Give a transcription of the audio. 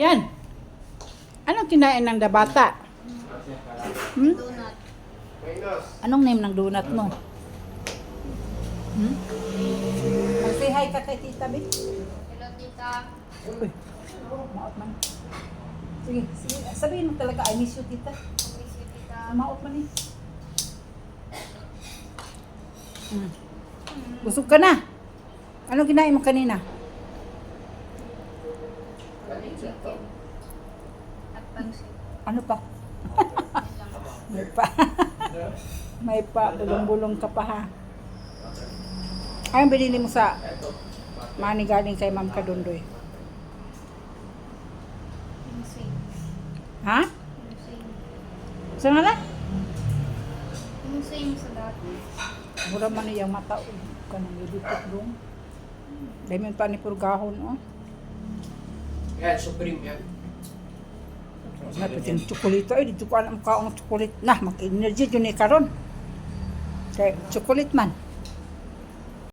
Yan. Anong kinain ng bata? Hmm? Donut. Anong name ng donut mo? Hmm? Mag-say hi ka kay Tita B. Hello, tita. Uy, maot man. Sige, sige. Sabihin mo talaga, I miss you, Tita. Miss you, tita. Maot man eh. Hmm. Busog ka na. Anong kinain mo kanina? Chicken. At pansit. Ano pa? May pa. May pa. Bulong-bulong ka pa ha. Ayun binili mo sa money galing kay Ma'am Kadundoy. Yung same. Ha? Yung same. Saan nga na? Yung same sa dati. Mura man niyang mata. Kanang ilipot dong. Dahil pa ni Purgahon. Oh. Yan, Supreme yan. Napitin tsukulito. Ay, dito ko alam ka ang tsukulit. Nah, mag-energy yun eh karon. Kaya tsukulit man.